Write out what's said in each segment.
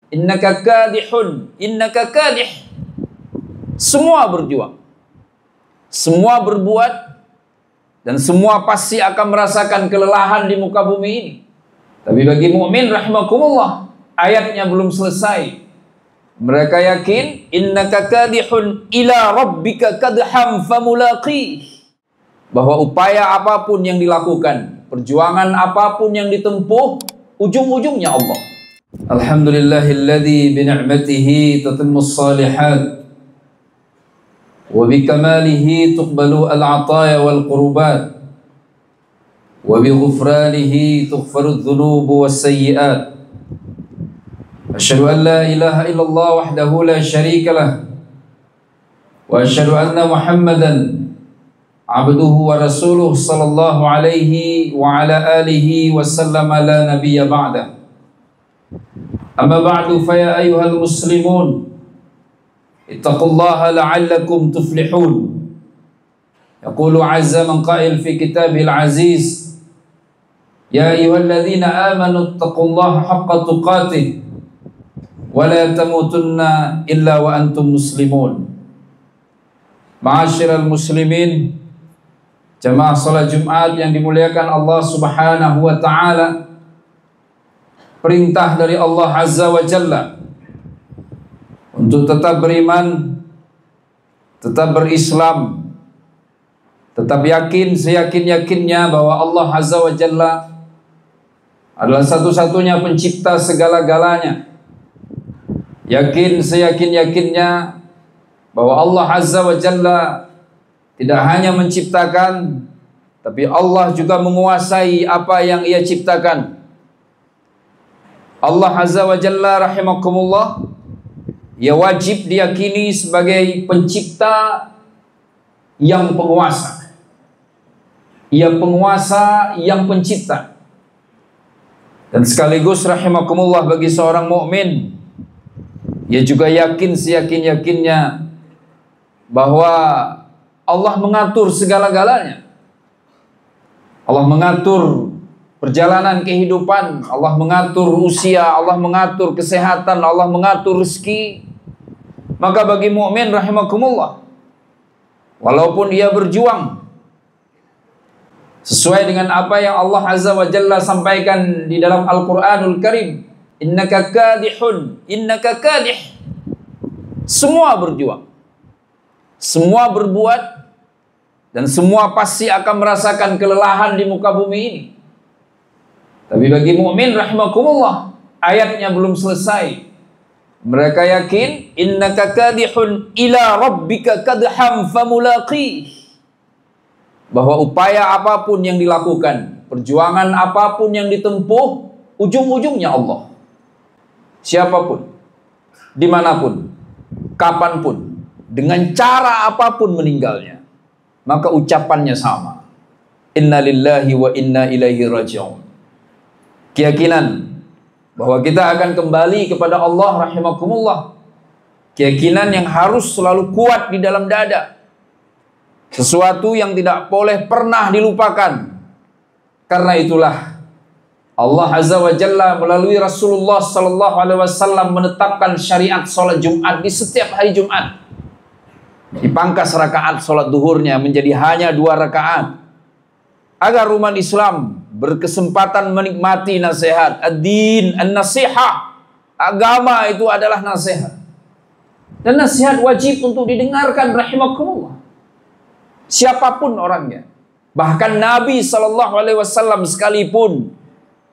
innaka kadihun, innaka kadih. Semua berjuang, semua berbuat, dan semua pasti akan merasakan kelelahan di muka bumi ini. Tapi bagi mukmin rahimakumullah, ayatnya belum selesai. Mereka yakin innaka kadihun ila rabbika kadham famulaqih, bahwa upaya apapun yang dilakukan, perjuangan apapun yang ditempuh, ujung-ujungnya Allah. Alhamdulillahilladzi bi ni'matihi tatimmus shalihat wa bi kamalihi tuqbalu al-'ataya wal qurbat wa bi ghufranihi tughfaru adh-dhunubu was sayyi'at. Asyhadu an la ilaha illallah wahdahu la syarika lah wa asyhadu anna Muhammadan abduhu wa rasuluh sallallahu alaihi wa ala alihi wa sallama la nabiyya ba'da. Amma ba'du fa ya ayyuhal muslimun ittaqullaha la'allakum tuflihun. Yaqulu 'azza man qa'il fi kitabihil 'aziz ya ayyuhalladzina amanu ittaqullaha haqqa tuqatih wa la tamutunna illa wa antum muslimun. Ma'asyiral muslimin, jamaah salat Jumat yang dimuliakan Allah Subhanahu wa taala, perintah dari Allah Azza wa Jalla untuk tetap beriman, tetap berislam, tetap yakin seyakin-yakinnya bahwa Allah Azza wa Jalla adalah satu-satunya pencipta segala-galanya. Yakin seyakin-yakinnya bahwa Allah Azza wa Jalla tidak hanya menciptakan, tapi Allah juga menguasai apa yang Ia ciptakan. Allah Azza wa Jalla rahimakumullah, Ia wajib diyakini sebagai pencipta yang penguasa. Ia penguasa yang pencipta. Dan sekaligus rahimakumullah, bagi seorang mukmin, ia juga yakin seyakin-yakinnya bahwa Allah mengatur segala-galanya. Allah mengatur perjalanan kehidupan, Allah mengatur usia, Allah mengatur kesehatan, Allah mengatur rezeki. Maka bagi mukmin rahimakumullah, walaupun ia berjuang sesuai dengan apa yang Allah Azza wa Jalla sampaikan di dalam Al-Qur'anul Karim, innaka kadihun, innaka kadih. Semua berjuang, semua berbuat, dan semua pasti akan merasakan kelelahan di muka bumi ini. Tapi bagi mukmin rahimakumullah, ayatnya belum selesai. Mereka yakin innaka kadihun ila rabbika kadham famulaqih, bahwa upaya apapun yang dilakukan, perjuangan apapun yang ditempuh, ujung-ujungnya Allah. Siapapun, dimanapun, kapanpun, dengan cara apapun meninggalnya, maka ucapannya sama, inna lillahi wa inna ilaihi raji'un. Keyakinan bahwa kita akan kembali kepada Allah rahimakumullah, keyakinan yang harus selalu kuat di dalam dada, sesuatu yang tidak boleh pernah dilupakan. Karena itulah Allah Azza wa Jalla melalui Rasulullah sallallahu alaihi wasallam menetapkan syariat salat Jumat di setiap hari Jumat. Dipangkas rakaat salat duhurnya menjadi hanya 2 rakaat, agar umat Islam berkesempatan menikmati nasihat. Ad-din an-nasihah, agama itu adalah nasihat, dan nasihat wajib untuk didengarkan rahimakumullah, siapapun orangnya. Bahkan Nabi sallallahu alaihi wasallam sekalipun,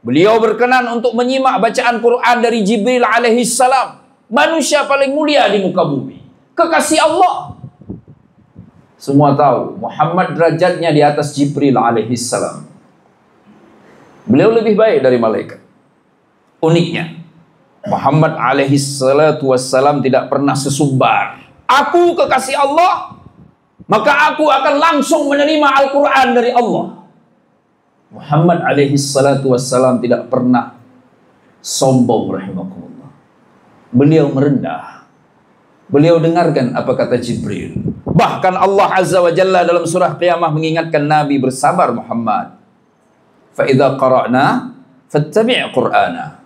beliau berkenan untuk menyimak bacaan Quran dari Jibril alaihi salam, manusia paling mulia di muka bumi, kekasih Allah. Semua tahu Muhammad derajatnya di atas Jibril alaihi salam. Beliau lebih baik dari malaikat. Uniknya, Muhammad alaihi salatu wassalam tidak pernah sesumbar, aku kekasih Allah, maka aku akan langsung menerima Al-Quran dari Allah. Muhammad alaihi salatu wassalam tidak pernah sombong rahimakumullah. Beliau merendah. Beliau dengarkan apa kata Jibril. Bahkan Allah Azza wa Jalla dalam surah Qiyamah mengingatkan Nabi, bersabar Muhammad. Fa idza qara'na fattabi' Qur'ana.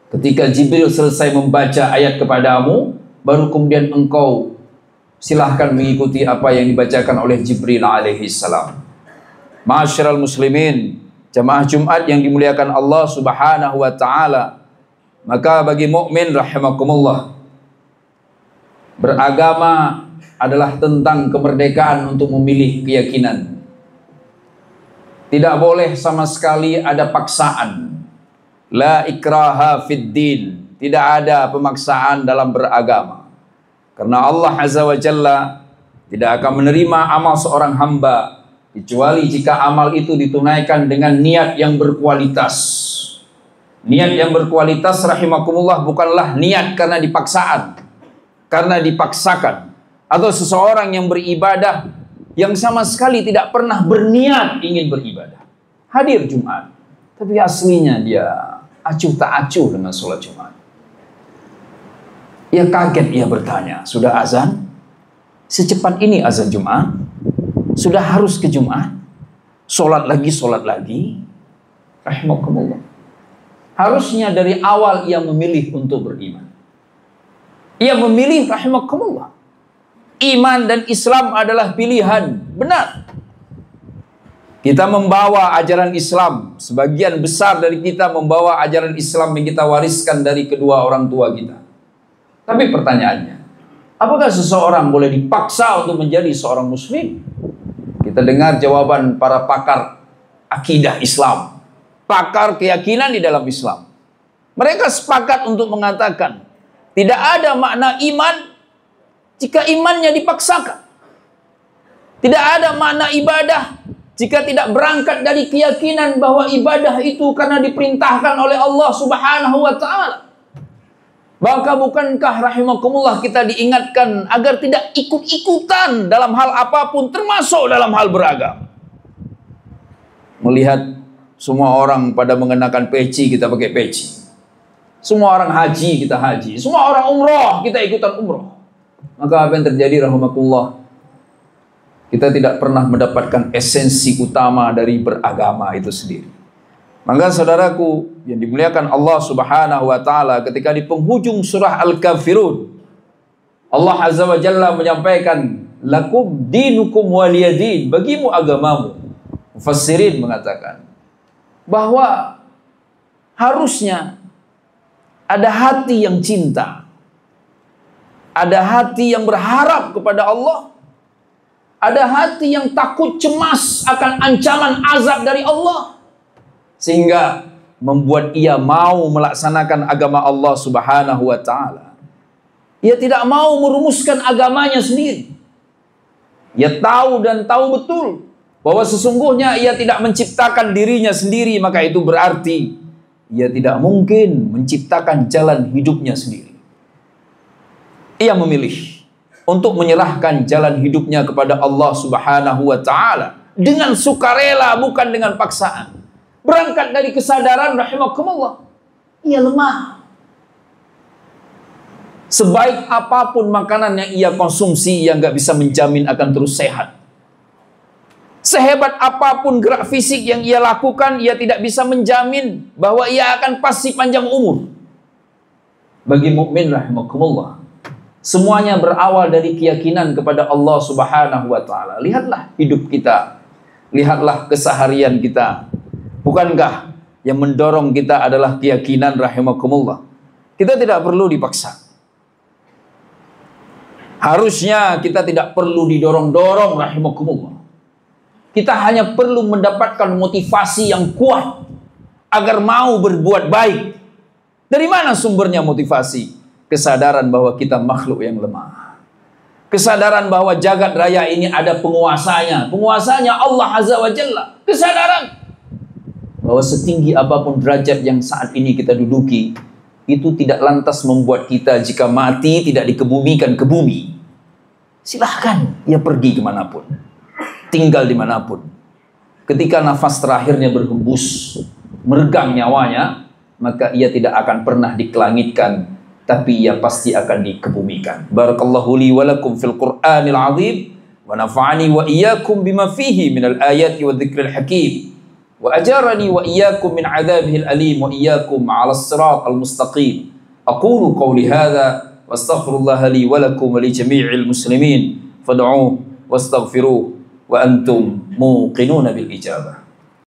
Ketika Jibril selesai membaca ayat kepadamu, baru kemudian engkau silahkan mengikuti apa yang dibacakan oleh Jibril alaihi salam. Ma'asyiral muslimin, jamaah Jumat yang dimuliakan Allah Subhanahu wa taala. Maka bagi mukmin rahimakumullah, beragama adalah tentang kemerdekaan untuk memilih keyakinan. Tidak boleh sama sekali ada paksaan. La ikraha fid din. Tidak ada pemaksaan dalam beragama. Karena Allah Azza wa Jalla tidak akan menerima amal seorang hamba kecuali jika amal itu ditunaikan dengan niat yang berkualitas. Niat yang berkualitas rahimakumullah bukanlah niat karena dipaksaan, karena dipaksakan. Atau seseorang yang beribadah yang sama sekali tidak pernah berniat ingin beribadah. Hadir Jumat, tapi aslinya dia acuh tak acuh dengan sholat Jumat. Ia kaget, ia bertanya, sudah azan? Secepat ini azan Jumat? Sudah harus ke Jumat? Sholat lagi. Rahimakumullah. Harusnya dari awal ia memilih untuk beriman. Ia memilih rahimakumullah. Iman dan Islam adalah pilihan. Benar. Kita membawa ajaran Islam. Sebagian besar dari kita membawa ajaran Islam yang kita wariskan dari kedua orang tua kita. Tapi pertanyaannya, apakah seseorang boleh dipaksa untuk menjadi seorang muslim? Kita dengar jawaban para pakar akidah Islam, pakar keyakinan di dalam Islam. Mereka sepakat untuk mengatakan, tidak ada makna iman jika imannya dipaksakan. Tidak ada makna ibadah jika tidak berangkat dari keyakinan bahwa ibadah itu karena diperintahkan oleh Allah Subhanahu wa taala. Maka bukankah rahimakumullah kita diingatkan agar tidak ikut-ikutan dalam hal apapun, termasuk dalam hal beragama. Melihat semua orang pada mengenakan peci, kita pakai peci. Semua orang haji, kita haji. Semua orang umroh, kita ikutan umroh. Maka apa yang terjadi rahimakumullah? Kita tidak pernah mendapatkan esensi utama dari beragama itu sendiri. Maka saudaraku yang dimuliakan Allah Subhanahu wa taala, ketika di penghujung surah Al-Kafirun, Allah Azza wa Jalla menyampaikan, lakum dinukum waliyadin, bagimu agamamu. Mufassirin mengatakan bahwa harusnya ada hati yang cinta, ada hati yang berharap kepada Allah, ada hati yang takut cemas akan ancaman azab dari Allah, sehingga membuat ia mau melaksanakan agama Allah Subhanahu wa taala. Ia tidak mau merumuskan agamanya sendiri. Ia tahu dan tahu betul bahwa sesungguhnya ia tidak menciptakan dirinya sendiri, maka itu berarti ia tidak mungkin menciptakan jalan hidupnya sendiri. Ia memilih untuk menyerahkan jalan hidupnya kepada Allah Subhanahu wa taala dengan sukarela, bukan dengan paksaan. Berangkat dari kesadaran rahimakumullah, ia lemah. Sebaik apapun makanan yang ia konsumsi, ia nggak bisa menjamin akan terus sehat. Sehebat apapun gerak fisik yang ia lakukan, ia tidak bisa menjamin bahwa ia akan pasti panjang umur. Bagi mukmin rahimakumullah, semuanya berawal dari keyakinan kepada Allah Subhanahu wa taala. Lihatlah hidup kita, lihatlah keseharian kita. Bukankah yang mendorong kita adalah keyakinan rahimakumullah? Kita tidak perlu dipaksa. Harusnya kita tidak perlu didorong-dorong rahimakumullah. Kita hanya perlu mendapatkan motivasi yang kuat agar mau berbuat baik. Dari mana sumbernya motivasi? Kesadaran bahwa kita makhluk yang lemah. Kesadaran bahwa jagat raya ini ada penguasanya. Penguasanya Allah Azza wa Jalla. Kesadaran bahwa setinggi apapun derajat yang saat ini kita duduki, itu tidak lantas membuat kita jika mati tidak dikebumikan ke bumi. Silahkan ia pergi kemanapun, tinggal dimanapun. Ketika nafas terakhirnya berhembus, meregang nyawanya, maka ia tidak akan pernah dikelangitkan, tapi ia pasti akan dikebumikan. Barakallahu li wa lakum fil Qur'anil azim, wa nafa'ani wa iyyakum bima fihi minal ayati wa dzikril hakim. وأجارني وإياكم من عذابه الأليم وإياكم على الصراط المستقيم. أقول قولي هذا واستغفر الله لي ولكم ولجميع المسلمين فادعوه واستغفروه وأنتم موقنون بالإجابة.